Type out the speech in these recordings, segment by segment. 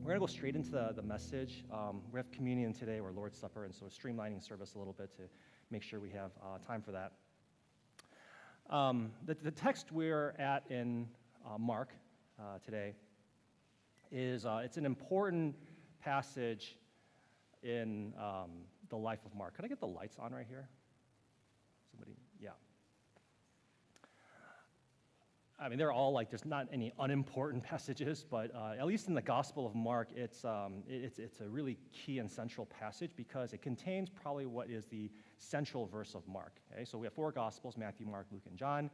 We're going to go straight into the message. We have communion today, or Lord's Supper, and so we're streamlining service a little bit to make sure we have time for that. The text we're at in Mark today is it's an important passage in the life of Mark. Could I get the lights on right here? Somebody, yeah. I mean, they're all like, there's not any unimportant passages, but at least in the Gospel of Mark, it's a really key and central passage because it contains probably what is the central verse of Mark. Okay? So we have 4 Gospels, Matthew, Mark, Luke, and John.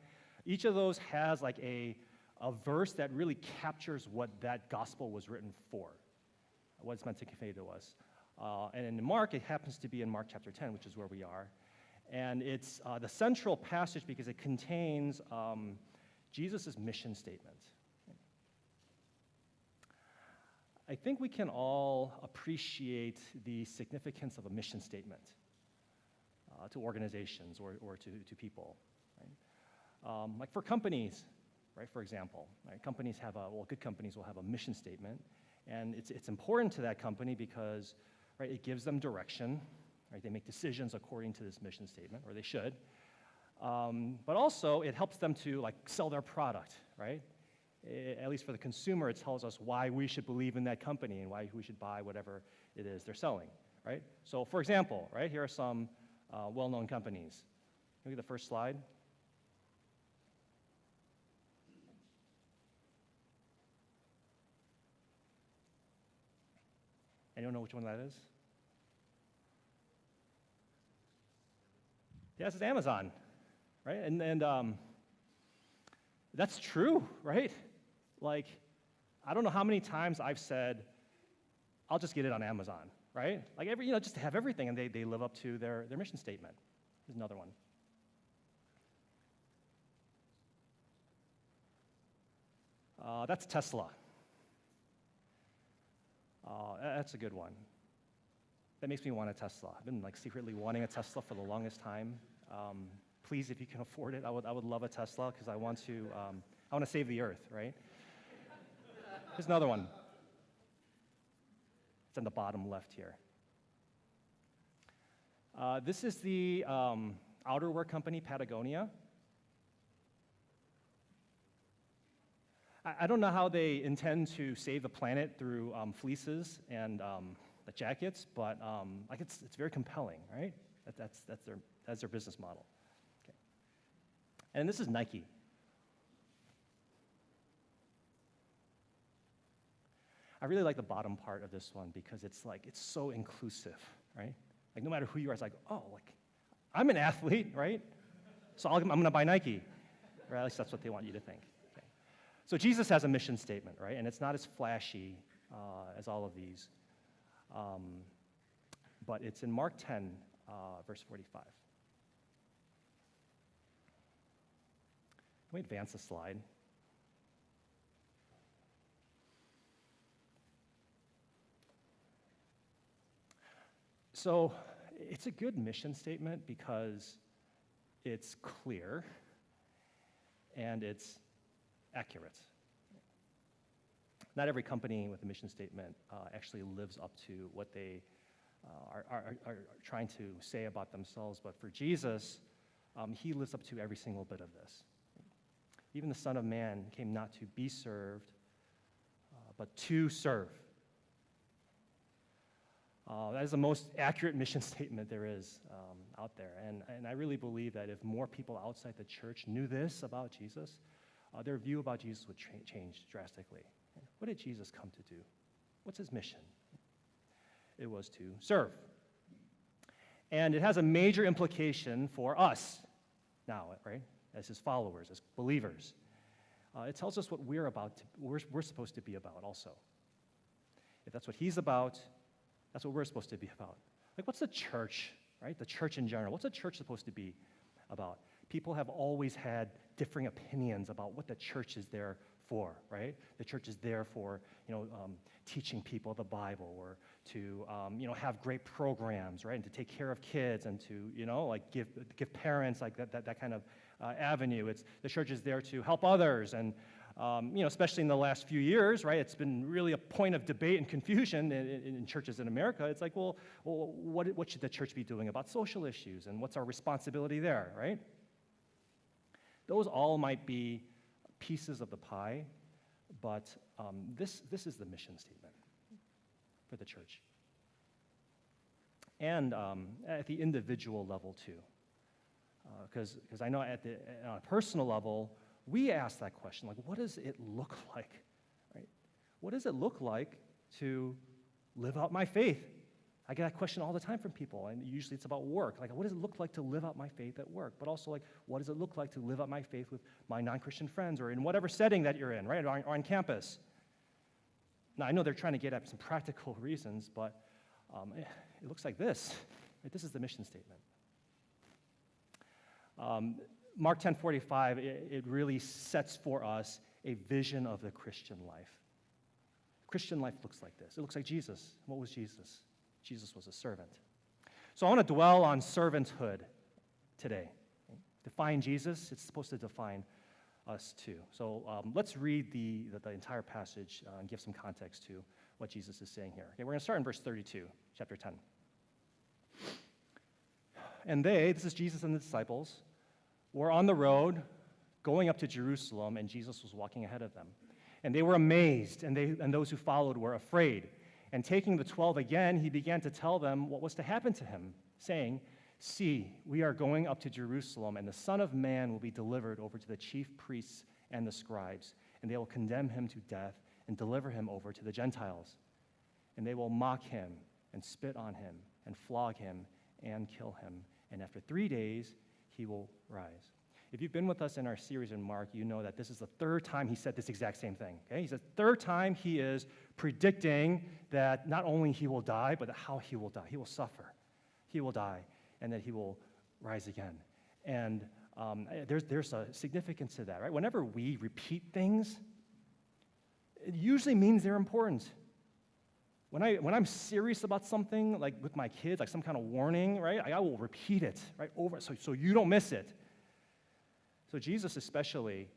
Each of those has like a verse that really captures what that gospel was written for, what it's meant to convey to us. And in Mark, it happens to be in Mark chapter 10, which is where we are. And it's the central passage because it contains Jesus' mission statement. I think we can all appreciate the significance of a mission statement to organizations or to people. Right? Like for companies, right? For example, right? Companies have good companies will have a mission statement, and it's important to that company because, right, it gives them direction. Right? They make decisions according to this mission statement, or they should. But also, it helps them to like sell their product, right? At least for the consumer, it tells us why we should believe in that company and why we should buy whatever it is they're selling, right? So, for example, right, here are some well-known companies. Look at the first slide. Anyone know which one that is? Yes, it's Amazon. Right, and that's true, right? Like, I don't know how many times I've said, I'll just get it on Amazon, right? Like, just to have everything, and they live up to their mission statement. Here's another one. That's Tesla. That's a good one. That makes me want a Tesla. I've been like secretly wanting a Tesla for the longest time. Please, if you can afford it, I would love a Tesla because I want to save the earth, right? Here's another one. It's on the bottom left here. This is the outerwear company, Patagonia. I don't know how they intend to save the planet through fleeces and the jackets, but like it's very compelling, right? That's their business model. Okay. And this is Nike. I really like the bottom part of this one because it's so inclusive, right? Like no matter who you are, it's like, oh, like I'm an athlete, right? So I'm going to buy Nike, or at least that's what they want you to think. Okay. So Jesus has a mission statement, right? And it's not as flashy as all of these, but it's in Mark 10, verse 45. Can we advance the slide? So it's a good mission statement because it's clear and it's accurate. Not every company with a mission statement actually lives up to what they are trying to say about themselves, but for Jesus, he lives up to every single bit of this. Even the Son of Man came not to be served, but to serve. That is the most accurate mission statement there is out there, and I really believe that if more people outside the church knew this about Jesus, their view about Jesus would change drastically. What did Jesus come to do? What's his mission? It was to serve. And it has a major implication for us now, right, as his followers, as believers. It tells us what we're supposed to be about also. If that's what he's about, that's what we're supposed to be about. Like, what's the church, right? The church in general. What's a church supposed to be about? People have always had differing opinions about what the church is there for, right? The church is there for, teaching people the Bible, or to, have great programs, right? And to take care of kids, and to, give parents like that kind of avenue. The church is there to help others, and Especially in the last few years, right? It's been really a point of debate and confusion in churches in America. It's like, well, what should the church be doing about social issues, and what's our responsibility there, right? Those all might be pieces of the pie, but this is the mission statement for the church. And at the individual level, too. Because I know on a personal level, we ask that question, like, what does it look like, right? What does it look like to live out my faith? I get that question all the time from people, and usually it's about work. Like, what does it look like to live out my faith at work? But also, like, what does it look like to live out my faith with my non-Christian friends, or in whatever setting that you're in, right, or on campus? Now, I know they're trying to get at some practical reasons, but it looks like this. Right? This is the mission statement. Mark 10:45, it really sets for us a vision of the Christian life. Christian life looks like this. It looks like Jesus. What was Jesus? Jesus was a servant. So I want to dwell on servanthood today. Define Jesus, it's supposed to define us too. So let's read the entire passage and give some context to what Jesus is saying here. Okay, we're going to start in verse 32, chapter 10. And they, this is Jesus and the disciples, were on the road going up to Jerusalem, and Jesus was walking ahead of them. And they were amazed, and those who followed were afraid. And taking the 12 again, he began to tell them what was to happen to him, saying, "See, we are going up to Jerusalem, and the Son of Man will be delivered over to the chief priests and the scribes, and they will condemn him to death and deliver him over to the Gentiles. And they will mock him and spit on him and flog him and kill him. And after 3 days, he will rise." If you've been with us in our series in Mark, you know that this is the third time he said this exact same thing. Okay? He said third time he is predicting that not only he will die, but how he will die. He will suffer. He will die, and that he will rise again. And there's a significance to that, right? Whenever we repeat things, it usually means they're important. When I'm serious about something, like with my kids, like some kind of warning, right? I will repeat it, right, over, so you don't miss it. So Jesus especially,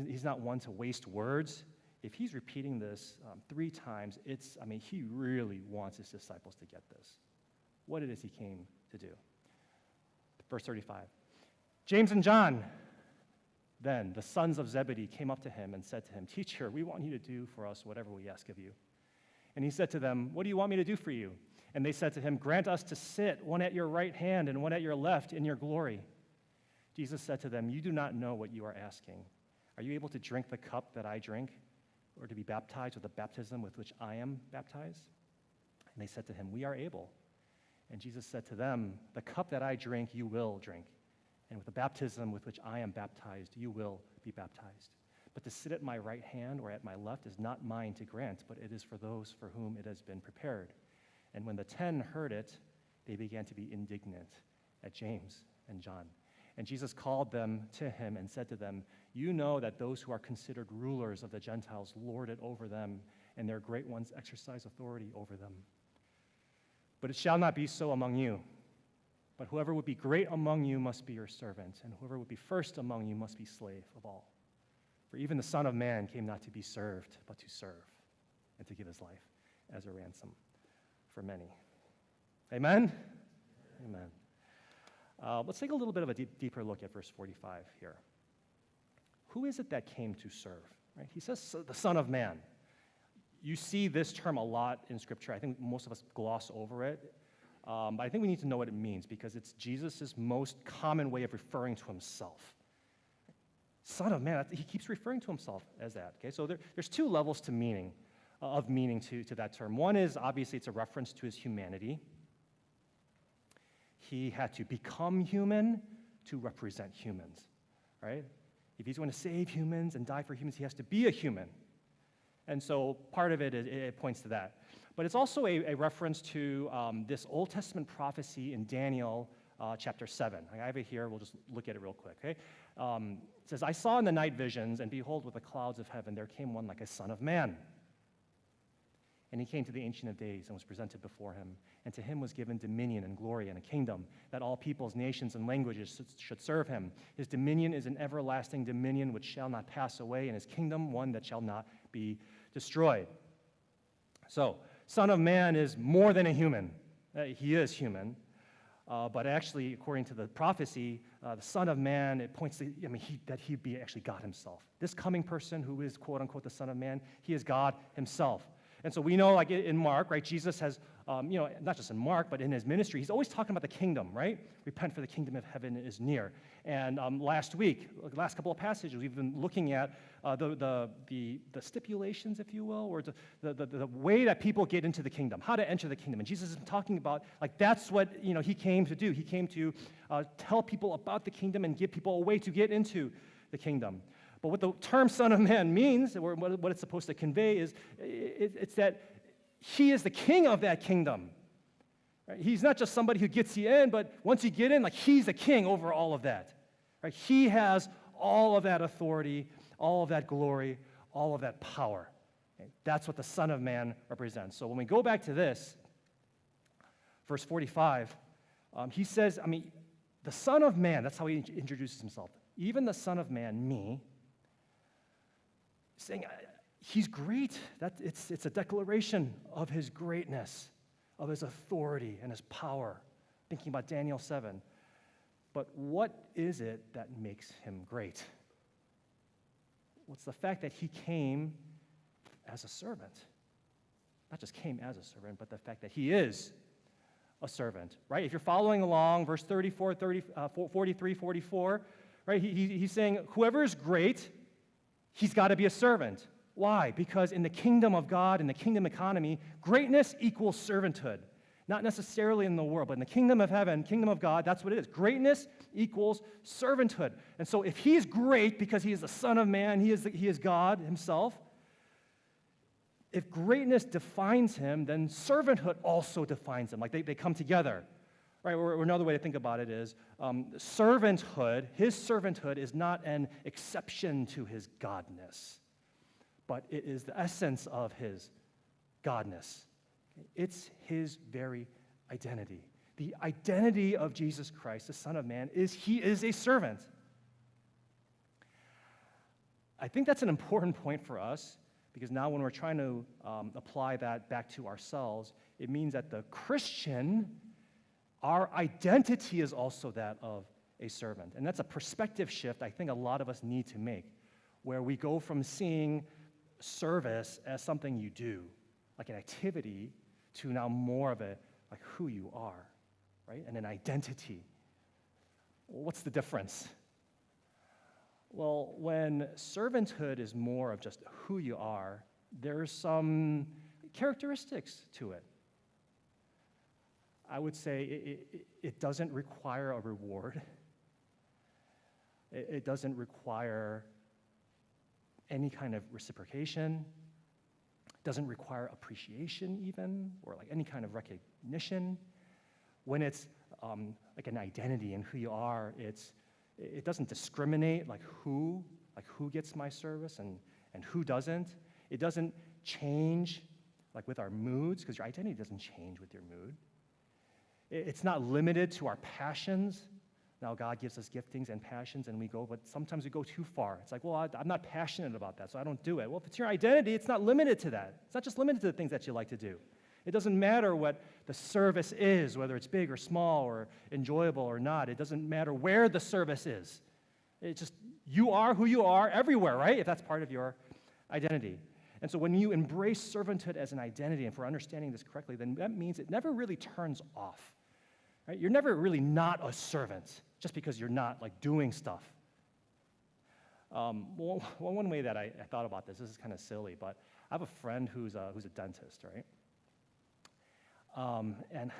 he's not one to waste words. If he's repeating this 3 times, he really wants his disciples to get this, what it is he came to do. Verse 35, James and John, then the sons of Zebedee, came up to him and said to him, "Teacher, we want you to do for us whatever we ask of you." And he said to them, "What do you want me to do for you?" And they said to him, "Grant us to sit, one at your right hand and one at your left, in your glory." Jesus said to them, "You do not know what you are asking. Are you able to drink the cup that I drink, or to be baptized with the baptism with which I am baptized?" And they said to him, "We are able." And Jesus said to them, "The cup that I drink, you will drink, and with the baptism with which I am baptized, you will be baptized. But to sit at my right hand or at my left is not mine to grant, but it is for those for whom it has been prepared." And when the 10 heard it, they began to be indignant at James and John. And Jesus called them to him and said to them, "You know that those who are considered rulers of the Gentiles lord it over them, and their great ones exercise authority over them. But it shall not be so among you. But whoever would be great among you must be your servant, and whoever would be first among you must be slave of all. For even the Son of Man came not to be served, but to serve, and to give his life as a ransom for many." Amen? Amen. Let's take a little bit of a deeper look at verse 45 here. Who is it that came to serve? Right? He says the Son of Man. You see this term a lot in Scripture. I think most of us gloss over it. But I think we need to know what it means, because it's Jesus' most common way of referring to himself. Son of Man, he keeps referring to himself as that. Okay, so there's 2 levels to meaning to that term. One is, obviously, it's a reference to his humanity. He had to become human to represent humans, right? If he's going to save humans and die for humans, he has to be a human. And so part of it points to that. But it's also a reference to this Old Testament prophecy in Daniel chapter 7. I have it here. We'll just look at it real quick, okay? It says, "I saw in the night visions, and behold, with the clouds of heaven, there came one like a son of man. And And he came to the Ancient of Days and was presented before him. And to him was given dominion and glory and a kingdom, that all peoples, nations, and languages should serve him. His dominion is an everlasting dominion which shall not pass away, and his kingdom one that shall not be destroyed. So, Son of Man is more than a human. He is human. But actually, according to the prophecy, the Son of Man, it points to, that he'd be actually God himself. This coming person who is, quote unquote, the Son of Man, he is God himself. And so we know, like in Mark, right, Jesus has, not just in Mark, but in his ministry, he's always talking about the kingdom, right? Repent, for the kingdom of heaven is near. And last couple of passages, we've been looking at the stipulations, if you will, or the way that people get into the kingdom, how to enter the kingdom. And Jesus is talking about, like, that's what, he came to do. He came to tell people about the kingdom and give people a way to get into the kingdom. But what the term Son of Man means, or what it's supposed to convey, is it's that he is the king of that kingdom. Right? He's not just somebody who gets you in, but once you get in, like, he's the king over all of that. Right? He has all of that authority, all of that glory, all of that power. Okay? That's what the Son of Man represents. So when we go back to this, verse 45, he says, the Son of Man, that's how he introduces himself. Even the Son of Man, me, saying he's great. It's a declaration of his greatness, of his authority and his power. Thinking about Daniel 7. But what is it that makes him great? What's the fact that he came as a servant? Not just came as a servant, but the fact that he is a servant, right? If you're following along, verse 43, 44, right? He's saying, whoever is great, he's got to be a servant. Why? Because in the kingdom of God, in the kingdom economy, greatness equals servanthood. Not necessarily in the world, but in the kingdom of heaven, kingdom of God, that's what it is. Greatness equals servanthood. And so if he's great because he is the Son of Man, he is God himself, if greatness defines him, then servanthood also defines him. Like they come together. Right, or another way to think about it is servanthood, his servanthood is not an exception to his godness, but it is the essence of his godness. It's his very identity. The identity of Jesus Christ, the Son of Man, is he is a servant. I think that's an important point for us, because now when we're trying to apply that back to ourselves, it means that the Christian, our identity is also that of a servant. And that's a perspective shift I think a lot of us need to make, where we go from seeing service as something you do, like an activity, to now more of like who you are, right? And an identity. Well, what's the difference? Well, when servanthood is more of just who you are, there's some characteristics to it. I would say it doesn't require a reward. It doesn't require any kind of reciprocation. It doesn't require appreciation even, or like any kind of recognition. When it's like an identity and who you are, it doesn't discriminate like who gets my service and who doesn't. It doesn't change like with our moods, because your identity doesn't change with your mood. It's not limited to our passions. Now, God gives us giftings and passions, and but sometimes we go too far. It's like, well, I'm not passionate about that, so I don't do it. Well, if it's your identity, it's not limited to that. It's not just limited to the things that you like to do. It doesn't matter what the service is, whether it's big or small or enjoyable or not. It doesn't matter where the service is. It's just, you are who you are everywhere, right? If that's part of your identity. And so when you embrace servanthood as an identity, and if we're understanding this correctly, then that means it never really turns off. Right? You're never really not a servant just because you're not like doing stuff. One way that I thought about this is kind of silly, but I have a friend who's a dentist, right? And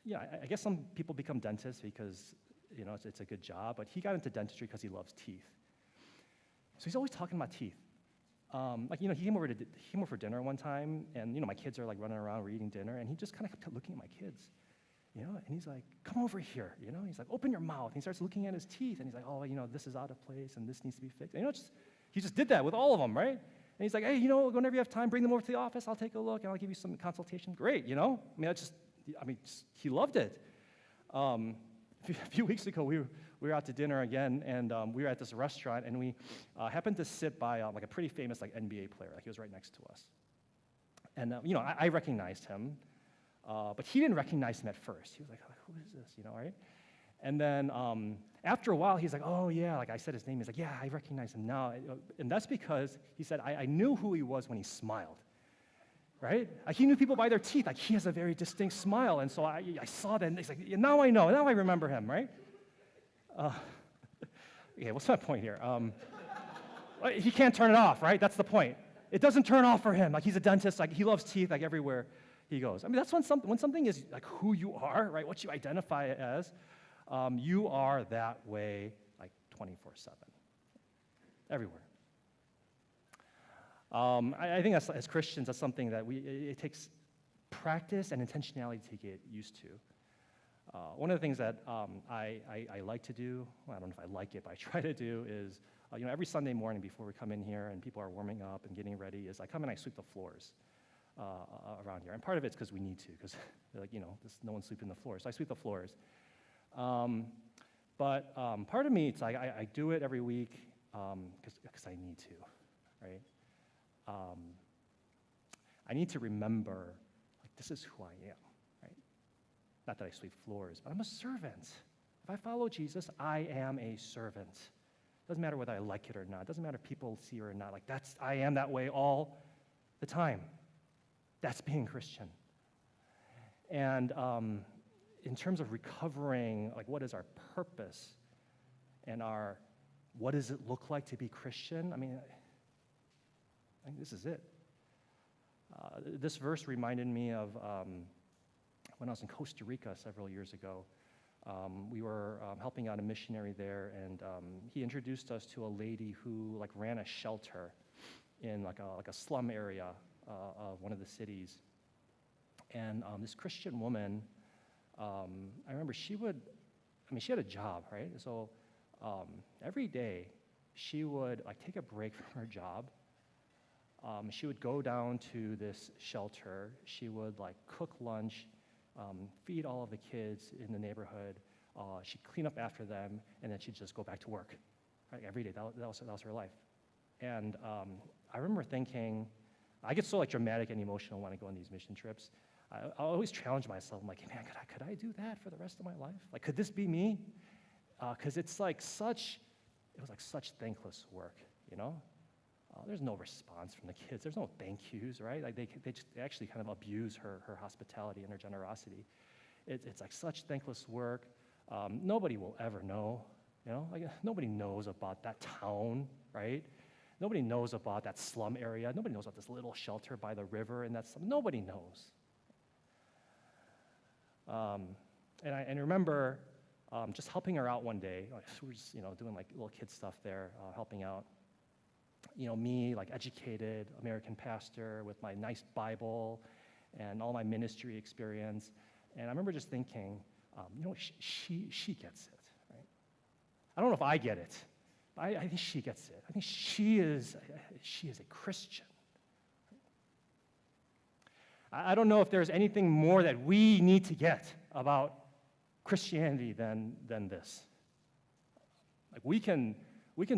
yeah, I guess some people become dentists because it's a good job, but he got into dentistry because he loves teeth. So he's always talking about teeth. He came over for dinner one time, and my kids are like running around, we're eating dinner, and he just kind of kept looking at my kids. And he's like, come over here, He's like, open your mouth. And he starts looking at his teeth, and he's like, oh, this is out of place, and this needs to be fixed. And he just did that with all of them, right? And he's like, hey, whenever you have time, bring them over to the office. I'll take a look, and I'll give you some consultation. Great, he loved it. A few weeks ago, we were out to dinner again, and we were at this restaurant, and we happened to sit by like a pretty famous NBA player. Like he was right next to us. And I recognized him, but he didn't recognize him at first. He was like, who is this? Right? And then after a while, he's like, oh yeah, like I said his name. He's like, yeah, I recognize him now. And that's because he said, I knew who he was when he smiled. Right? Like he knew people by their teeth. Like he has a very distinct smile. And so I saw that, and he's like, now I know. Now I remember him, right? Okay, what's my point here? He can't turn it off, right? That's the point. It doesn't turn off for him. Like he's a dentist. Like he loves teeth. Like everywhere he goes. That's when something is like who you are, right? What you identify as. You are that way, like 24/7, everywhere. I think as Christians, that's something that it takes practice and intentionality to get used to. One of the things that I like to do, well, I don't know if I like it, but I try to do is, every Sunday morning before we come in here and people are warming up and getting ready, is I come and I sweep the floors around here. And part of it's because we need to, because no one's sweeping the floors. So I sweep the floors. But part of me, it's like I do it every week because I need to, right? I need to remember, like, this is who I am, right? Not that I sweep floors, but I'm a servant. If I follow Jesus, I am a servant. Doesn't matter whether I like it or not. Doesn't matter if people see it or not. Like, I am that way all the time. That's being Christian. And in terms of recovering, like, what is our purpose and what does it look like to be Christian? I think this is it. This verse reminded me of when I was in Costa Rica several years ago. We were helping out a missionary there, and he introduced us to a lady who ran a shelter in like a slum area of one of the cities. And this Christian woman, I remember she had a job, right? So every day she would take a break from her job. She would go down to this shelter. She would cook lunch, feed all of the kids in the neighborhood. She'd clean up after them, and then she'd just go back to work, right? Every day. That was her life. And I remember thinking, I get so dramatic and emotional when I go on these mission trips. I always challenge myself. I'm like, hey, man, could I do that for the rest of my life? Could this be me? Because it's such thankless work, There's no response from the kids. There's no thank yous, right? They actually kind of abuse her hospitality and her generosity. It's such thankless work. Nobody will ever know, Nobody knows about that town, right? Nobody knows about that slum area. Nobody knows about this little shelter by the river, and nobody knows. And I remember just helping her out one day. We were just, doing little kid stuff there, helping out. Me, educated American pastor with my nice Bible and all my ministry experience. And I remember just thinking, she gets it, right? I don't know if I get it, but I think she gets it. I think she is a Christian. I don't know if there's anything more that we need to get about Christianity than this. We can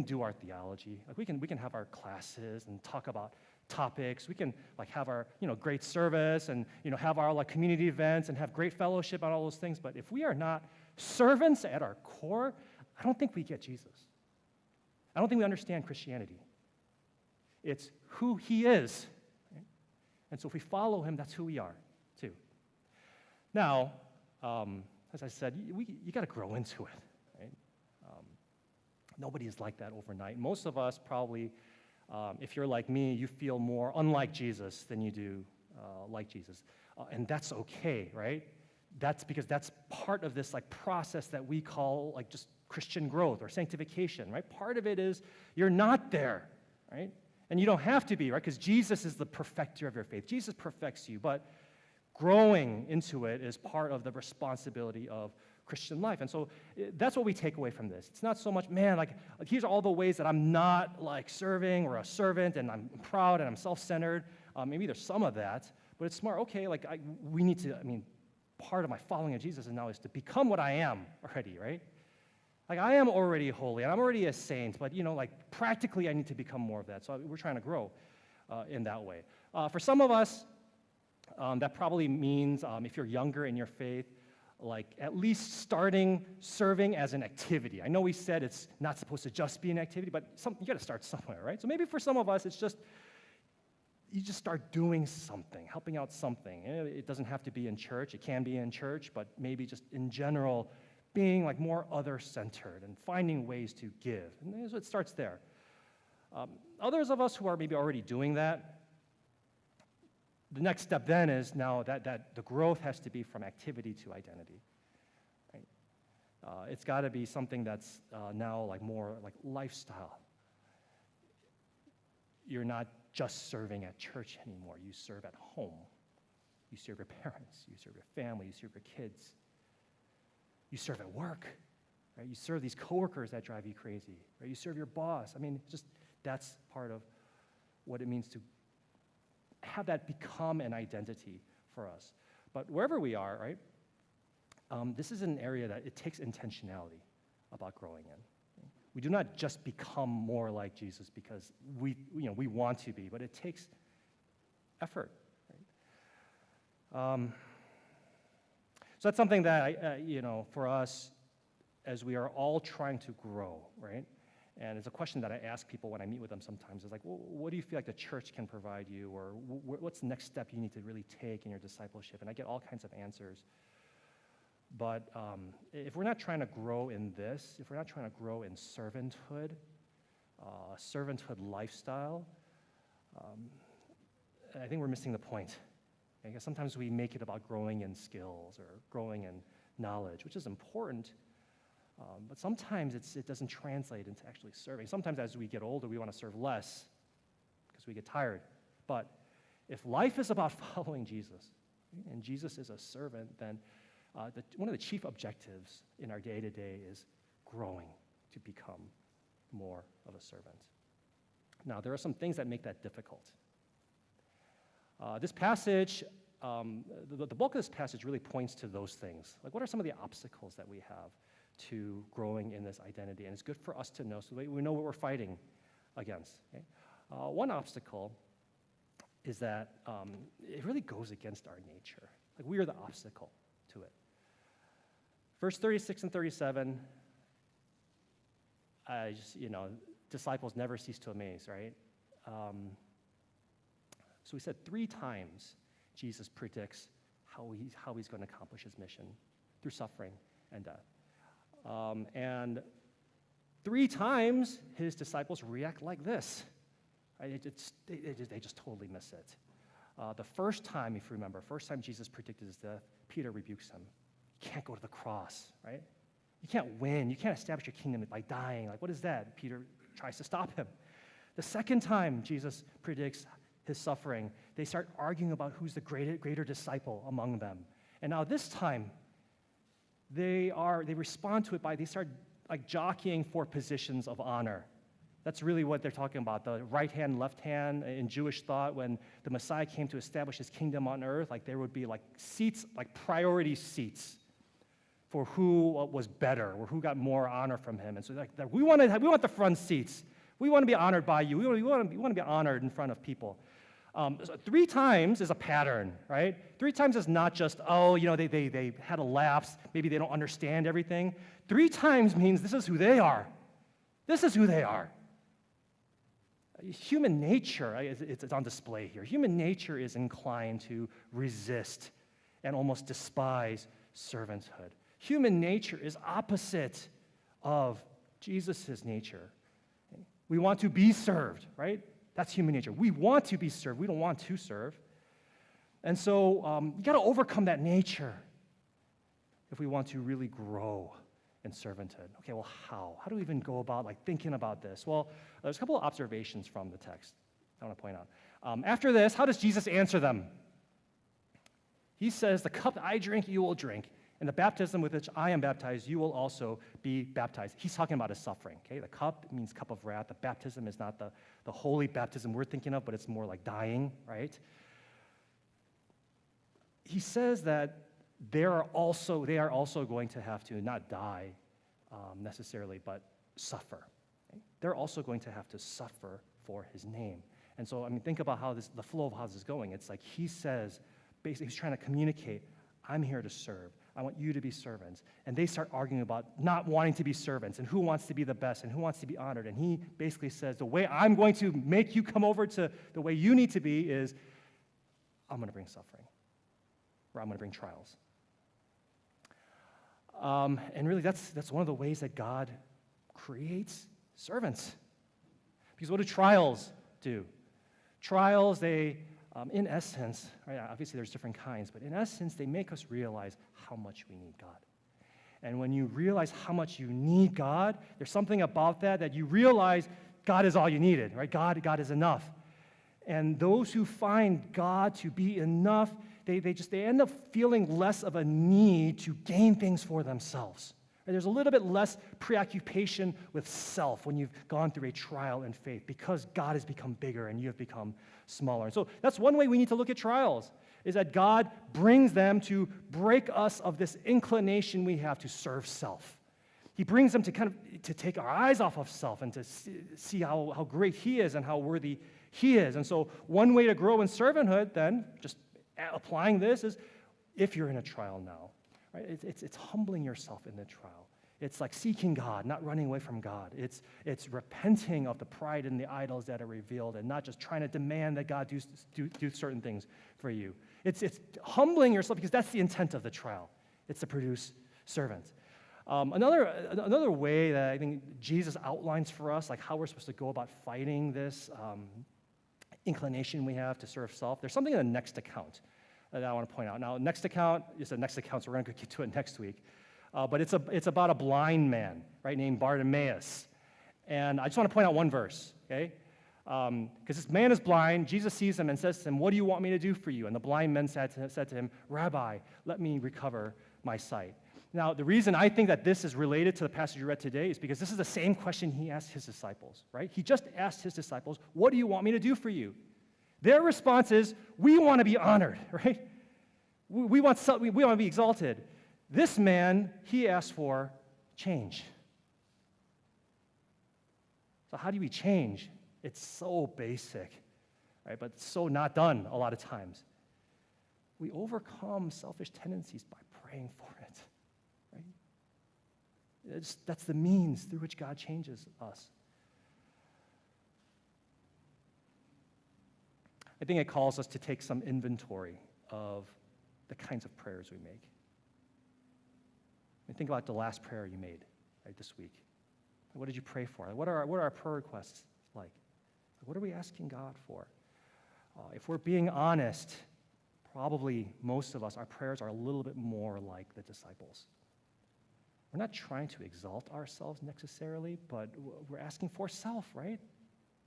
do our theology. We can have our classes and talk about topics. We can have our great service and have our community events and have great fellowship and all those things. But if we are not servants at our core, I don't think we get Jesus. I don't think we understand Christianity. It's who he is. Right? And so if we follow him, that's who we are too. Now, as I said, you got to grow into it. Right? Nobody is like that overnight. Most of us probably, if you're like me, you feel more unlike Jesus than you do like Jesus. And that's okay, right? That's because that's part of this process that we call just Christian growth or sanctification, right? Part of it is you're not there, right? And you don't have to be, right? Because Jesus is the perfecter of your faith. Jesus perfects you, but growing into it is part of the responsibility of Christian life. And so that's what we take away from this. It's not so much, man, like here's all the ways that I'm not like serving or a servant and I'm proud and I'm self-centered. Maybe there's some of that, but it's smart. Okay, like we need to, part of my following of Jesus now is to become what I am already, right? Like I am already holy and I'm already a saint, but like practically I need to become more of that. So we're trying to grow in that way. For some of us, that probably means if you're younger in your faith, like at least starting serving as an activity. I know we said it's not supposed to just be an activity, but you got to start somewhere, right? So maybe for some of us, it's just you just start doing something, helping out something. It doesn't have to be in church. It can be in church, but maybe just in general, being like more other-centered and finding ways to give. And so it starts there. Others of us who are maybe already doing that, the next step then is now that the growth has to be from activity to identity. Right? It's got to be something that's now like more like lifestyle. You're not just serving at church anymore. You serve at home. You serve your parents. You serve your family. You serve your kids. You serve at work. Right? You serve these coworkers that drive you crazy. Right? You serve your boss. Just that's part of what it means to have that become an identity for us. But wherever we are, right, this is an area that it takes intentionality about growing in. We do not just become more like Jesus because we want to be, but it takes effort. Right? So that's something that for us, as we are all trying to grow, right? And it's a question that I ask people when I meet with them sometimes. It's like, well, what do you feel like the church can provide you? Or what's the next step you need to really take in your discipleship? And I get all kinds of answers. But if we're not trying to grow in this, if we're not trying to grow in servanthood lifestyle, I think we're missing the point. Because sometimes we make it about growing in skills or growing in knowledge, which is important. But sometimes it doesn't translate into actually serving. Sometimes as we get older, we want to serve less because we get tired. But if life is about following Jesus, and Jesus is a servant, then one of the chief objectives in our day-to-day is growing to become more of a servant. Now, there are some things that make that difficult. This passage, the bulk of this passage really points to those things. Like, what are some of the obstacles that we have to growing in this identity? And it's good for us to know so that we know what we're fighting against. Okay? One obstacle is that it really goes against our nature. Like, we are the obstacle to it. Verse 36 and 37, disciples never cease to amaze, right? So we said 3 times Jesus predicts how he's going to accomplish his mission through suffering and death. And 3 times his disciples react like this. Right? They just totally miss it. The first time, if you remember, Jesus predicted his death, Peter rebukes him. You can't go to the cross, right? You can't win. You can't establish your kingdom by dying. Like, what is that? Peter tries to stop him. The second time Jesus predicts his suffering, they start arguing about who's the greater disciple among them. And now this time, they respond to it by, they start like jockeying for positions of honor. That's really what they're talking about, the right hand, left hand. In Jewish thought, when the Messiah came to establish his kingdom on earth, like there would be like seats, like priority seats for who was better or who got more honor from him. And so like we want the front seats. We want to be honored by you. We want to be honored in front of people. So 3 times is a pattern, right? 3 times is not just, they had a lapse. Maybe they don't understand everything. 3 times means this is who they are. This is who they are. Human nature, it's on display here. Human nature is inclined to resist and almost despise servanthood. Human nature is opposite of Jesus' nature. We want to be served, right? That's human nature. We want to be served. We don't want to serve. And so you got to overcome that nature if we want to really grow in servanthood. Okay, well, how? How do we even go about thinking about this? Well, there's a couple of observations from the text I want to point out. After this, how does Jesus answer them? He says, "The cup I drink, you will drink, And the baptism with which I am baptized, you will also be baptized. He's talking about his suffering, okay? The cup means cup of wrath. The baptism is not the holy baptism we're thinking of, but it's more like dying, right? He says that they are also going to have to not die necessarily, but suffer. Okay? They're also going to have to suffer for his name. And so, think about how the flow of how this is going. It's like he says, basically, he's trying to communicate, I'm here to serve. I want you to be servants. And they start arguing about not wanting to be servants and who wants to be the best and who wants to be honored. And he basically says, the way I'm going to make you come over to the way you need to be is I'm going to bring suffering, or I'm going to bring trials. And really, that's one of the ways that God creates servants. Because what do trials do? Trials, they, in essence, right, obviously there's different kinds, but in essence, they make us realize how much we need God. And when you realize how much you need God, there's something about that you realize God is all you needed, right? God is enough. And those who find God to be enough, they end up feeling less of a need to gain things for themselves. Right? There's a little bit less preoccupation with self when you've gone through a trial in faith because God has become bigger and you have become smaller. And so that's one way we need to look at trials, is that God brings them to break us of this inclination we have to serve self. He brings them to take our eyes off of self and to see how great he is and how worthy he is. And so one way to grow in servanthood, then, just applying this, is if you're in a trial now, right? It's humbling yourself in the trial. It's like seeking God, not running away from God. It's repenting of the pride and the idols that are revealed and not just trying to demand that God do certain things for you. It's humbling yourself because that's the intent of the trial. It's to produce servants. Another way that I think Jesus outlines for us, like how we're supposed to go about fighting this inclination we have to serve self, there's something in the next account that I want to point out. Now, next account is a next account, so we're going to get to it next week. But it's about a blind man, right, named Bartimaeus. And I just want to point out one verse, okay? Because this man is blind. Jesus sees him and says to him, "What do you want me to do for you?" And the blind man said to him, "Rabbi, let me recover my sight." Now, the reason I think that this is related to the passage you read today is because this is the same question he asked his disciples, right? He just asked his disciples, "What do you want me to do for you?" Their response is, "We want to be honored," right? We want to be exalted. This man, he asked for change. So how do we change? It's so basic, right? But so not done a lot of times. We overcome selfish tendencies by praying for it, right? That's the means through which God changes us. I think it calls us to take some inventory of the kinds of prayers we make. And think about the last prayer you made, right, this week. What did you pray for? What are our prayer requests like? What are we asking God for? If we're being honest, probably most of us, our prayers are a little bit more like the disciples. We're not trying to exalt ourselves necessarily, but we're asking for self, right?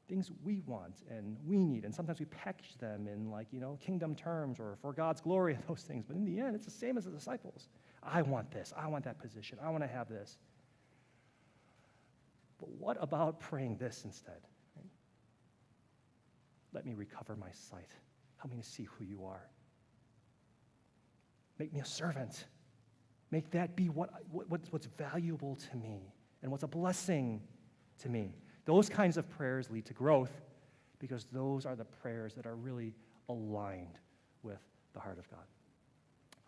Things we want and we need. And sometimes we package them in kingdom terms or for God's glory and those things. But in the end, it's the same as the disciples. I want this. I want that position. I want to have this. But what about praying this instead? Right? Let me recover my sight. Help me to see who you are. Make me a servant. Make that be what's valuable to me and what's a blessing to me. Those kinds of prayers lead to growth because those are the prayers that are really aligned with the heart of God.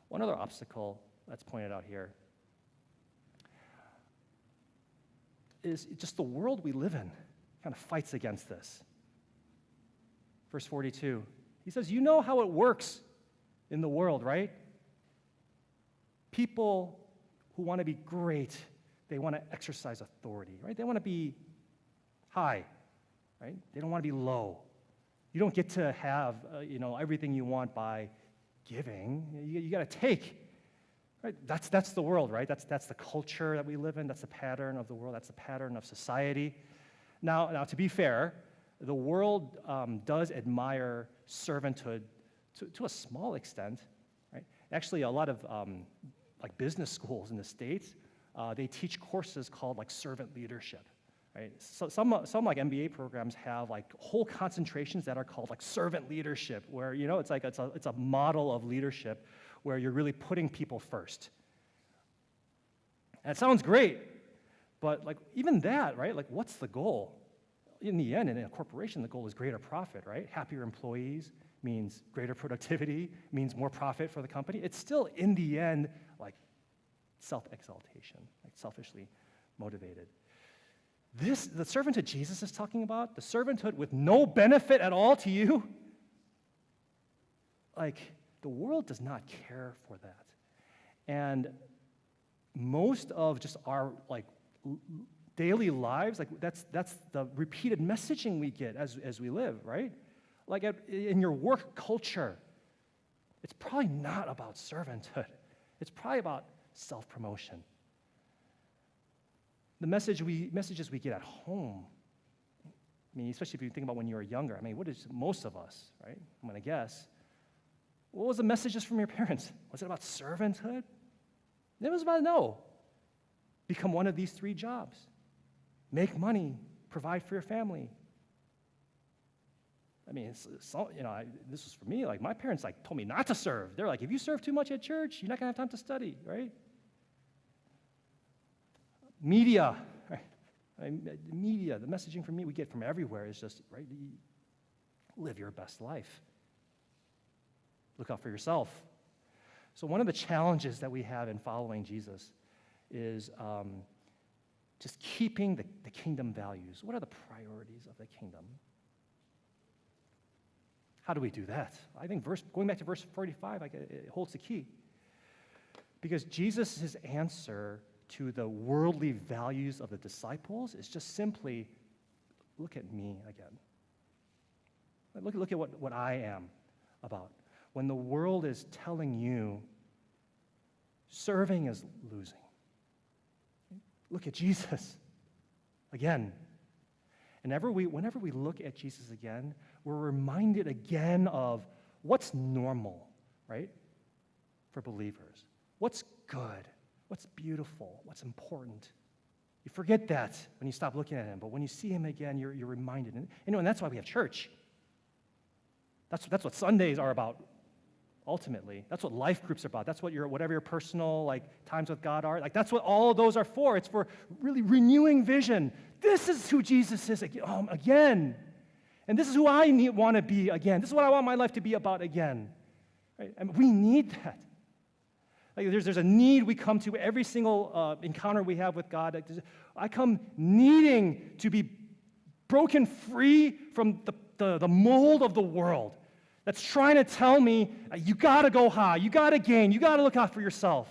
One other obstacle that's pointed out here is just the world we live in kind of fights against this. Verse 42, he says, "You know how it works in the world, right? People who want to be great, they want to exercise authority, right? They want to be high, right? They don't want to be low. You don't get to have, everything you want by giving. You got to take, right? That's the world, right? That's the culture that we live in. That's the pattern of the world. That's the pattern of society. Now, to be fair, the world does admire servanthood to a small extent, right? Actually, a lot of like business schools in the States, they teach courses called like servant leadership, right? So some like MBA programs have like whole concentrations that are called like servant leadership, where it's like it's a model of leadership where you're really putting people first. And it sounds great, but like even that, right? Like what's the goal? In the end, in a corporation, the goal is greater profit, right? Happier employees means greater productivity, means more profit for the company. It's still, in the end, like self-exaltation, like selfishly motivated. The servanthood Jesus is talking about, the servanthood with no benefit at all to you, like the world does not care for that. And most of just our like daily lives, like that's the repeated messaging we get as we live, right? Like in your work culture, it's probably not about servanthood. It's probably about self-promotion. The messages we get at home, I mean, especially if you think about when you were younger, I mean, what is most of us, right? I'm going to guess. What was the messages from your parents? Was it about servanthood? It was about, no. Become one of these 3 jobs. Make money, provide for your family. I mean, this was for me, like my parents like told me not to serve. They're like, if you serve too much at church, you're not going to have time to study, right? Media, right? Media, the messaging from me we get from everywhere is just, right, live your best life. Look out for yourself. So one of the challenges that we have in following Jesus is just keeping the kingdom values. What are the priorities of the kingdom? How do we do that? I think going back to verse 45, it holds the key. Because Jesus' answer to the worldly values of the disciples is just simply, look at me again. Look at what I am about. When the world is telling you serving is losing, look at Jesus again. And whenever we look at Jesus again, we're reminded again of what's normal, right, for believers. What's good, what's beautiful, what's important. You forget that when you stop looking at him, but when you see him again, you're reminded. And that's why we have church. That's what Sundays are about, ultimately. That's what life groups are about. That's what whatever your personal like times with God are. Like that's what all of those are for. It's for really renewing vision. This is who Jesus is again. And this is who I want to be again. This is what I want my life to be about again. Right? And we need that. Like there's a need we come to every single encounter we have with God. I come needing to be broken free from the mold of the world that's trying to tell me, you got to go high, you got to gain, you got to look out for yourself.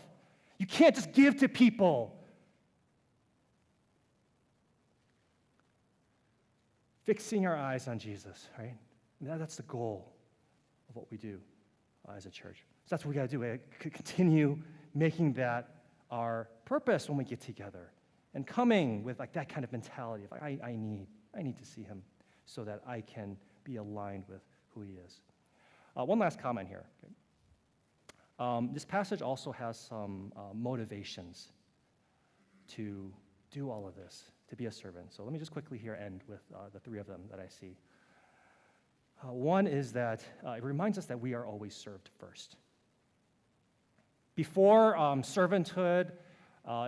You can't just give to people. Fixing our eyes on Jesus, right? That's the goal of what we do as a church. So that's what we got to do. We continue making that our purpose when we get together and coming with like that kind of mentality of like, I need to see him so that I can be aligned with who he is. One last comment here. Okay. This passage also has some motivations to do all of this, to be a servant. So let me just quickly here end with the 3 of them that I see. One is that it reminds us that we are always served first. Before servanthood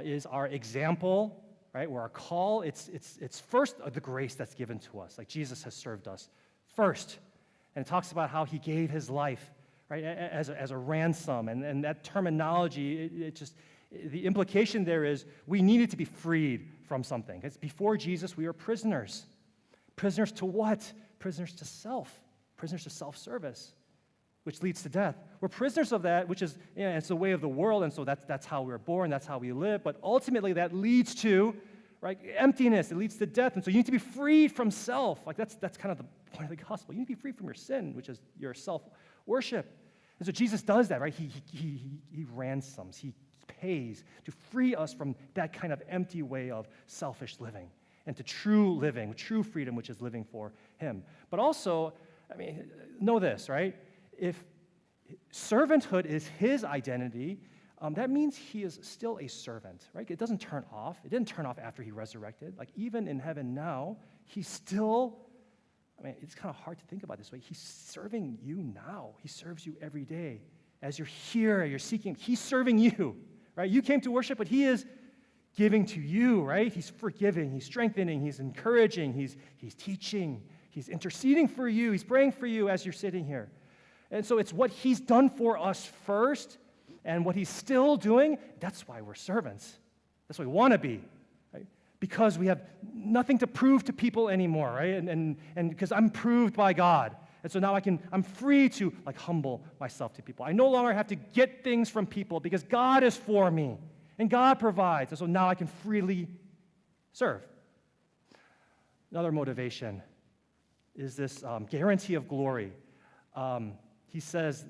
is our example, right? Where our call, it's first the grace that's given to us, like Jesus has served us first. And it talks about how he gave his life, right, as a ransom. And that terminology, the implication there is we needed to be freed from something. Because before Jesus, we were prisoners. Prisoners to what? Prisoners to self. Prisoners to self-service, which leads to death. We're prisoners of that, which is, it's the way of the world, and so that's how we were born, that's how we live. But ultimately, that leads to, right, emptiness. It leads to death. And so you need to be freed from self. Like that's kind of the point of the gospel. You need to be freed from your sin, which is your self-worship. And so Jesus does that, right? He ransoms, he pays to free us from that kind of empty way of selfish living and to true living, true freedom, which is living for him. But also, I mean, know this, right? If servanthood is his identity, that means he is still a servant, right? It doesn't turn off. It didn't turn off after he resurrected. Like, even in heaven now, he's still, it's kind of hard to think about this way. He's serving you now. He serves you every day. As you're here, you're seeking, he's serving you, right? You came to worship, but he is giving to you, right? He's forgiving, he's strengthening, he's encouraging, he's teaching, he's interceding for you, he's praying for you as you're sitting here. And so it's what he's done for us first, and what he's still doing. That's why we're servants. That's what we want to be, right? Because we have nothing to prove to people anymore, right? And because I'm proved by God. And so now I'm free to humble myself to people. I no longer have to get things from people because God is for me and God provides. And so now I can freely serve. Another motivation is this guarantee of glory. He says,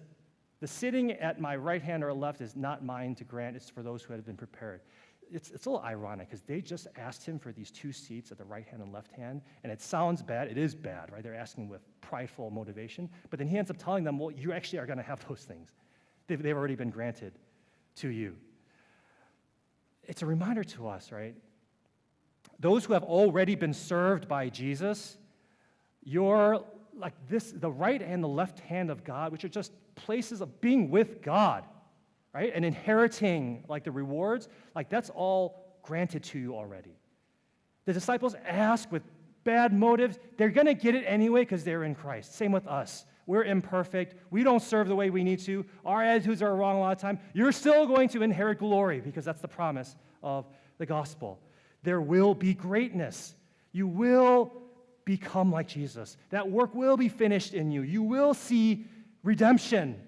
the sitting at my right hand or left is not mine to grant, it's for those who have been prepared. It's a little ironic because they just asked him for these two seats at the right hand and left hand, and it sounds bad. It is bad, right? They're asking with prideful motivation, but then he ends up telling them, well, you actually are going to have those things. They've already been granted to you. It's a reminder to us, right? Those who have already been served by Jesus, you're like this, the right and the left hand of God, which are just places of being with God, right? And inheriting the rewards, that's all granted to you already. The disciples ask with bad motives. They're going to get it anyway because they're in Christ. Same with us. We're imperfect. We don't serve the way we need to. Our attitudes are wrong a lot of time. You're still going to inherit glory because that's the promise of the gospel. There will be greatness. You will become like Jesus. That work will be finished in you. You will see redemption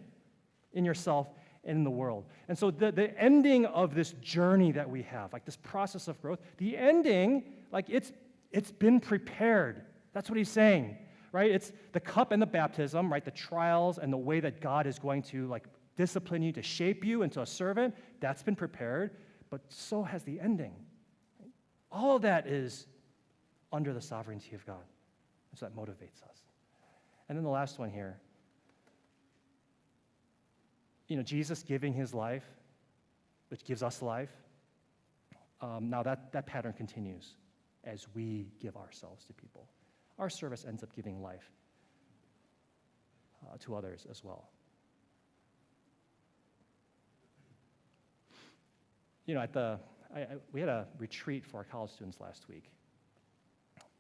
in yourself and in the world. And so the ending of this journey that we have, this process of growth, the ending, it's been prepared. That's what he's saying, right? It's the cup and the baptism, right? The trials and the way that God is going to discipline you to shape you into a servant, that's been prepared, but so has the ending. Right? All of that is under the sovereignty of God. And so that motivates us. And then the last one here, Jesus giving his life, which gives us life. Now that pattern continues as we give ourselves to people. Our service ends up giving life to others as well. We had a retreat for our college students last week,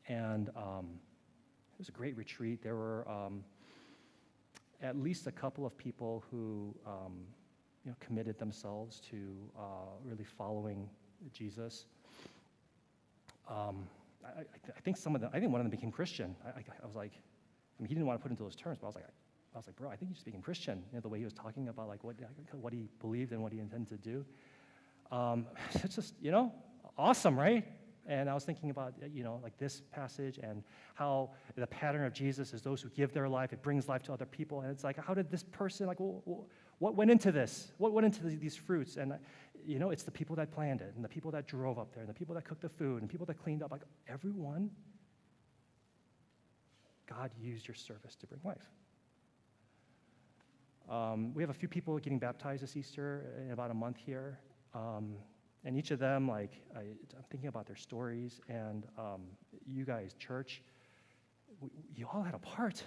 and it was a great retreat. There were at least a couple of people who committed themselves to really following Jesus. I think one of them became Christian. I was like, he didn't want to put it into those terms, but I was like, bro, I think he's speaking Christian. The way he was talking about what he believed and what he intended to do. It's just awesome, right? And I was thinking about this passage and how the pattern of Jesus is those who give their life. It brings life to other people, and it's how did this person what went into this? What went into these fruits? And it's the people that planned it, and the people that drove up there, and the people that cooked the food, and people that cleaned up. Everyone, God used your service to bring life. We have a few people getting baptized this Easter in about a month here. And each of them, I'm thinking about their stories, and you guys, church, you all had a part.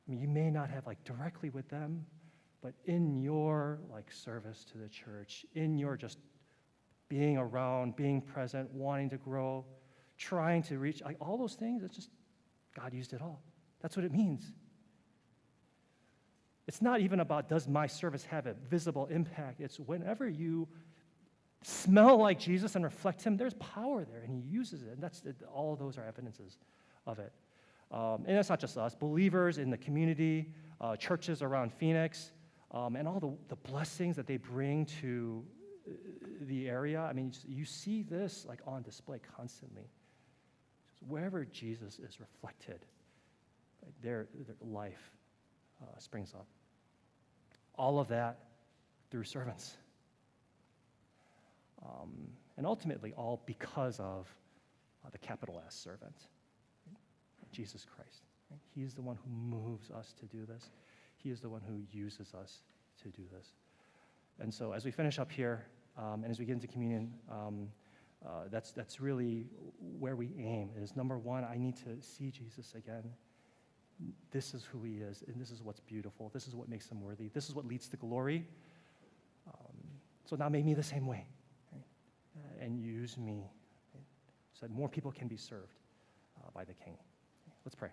You may not have directly with them, but in your service to the church, in your just being around, being present, wanting to grow, trying to reach, all those things, it's just, God used it all. That's what it means. It's not even about, does my service have a visible impact? It's whenever you smell like Jesus and reflect him, there's power there, and he uses it. And all of those are evidences of it. And that's not just us. Believers in the community, churches around Phoenix, and all the blessings that they bring to the area. You see this on display constantly. Wherever Jesus is reflected, their life springs up. All of that through servants. And ultimately, all because of the capital S servant, Jesus Christ. Right? He is the one who moves us to do this. He is the one who uses us to do this. And so as we finish up here, and as we get into communion, that's really where we aim is, number one, I need to see Jesus again. This is who he is, and this is what's beautiful. This is what makes him worthy. This is what leads to glory. So now make me the same way, right? And use me, right? So that more people can be served by the King. Let's pray.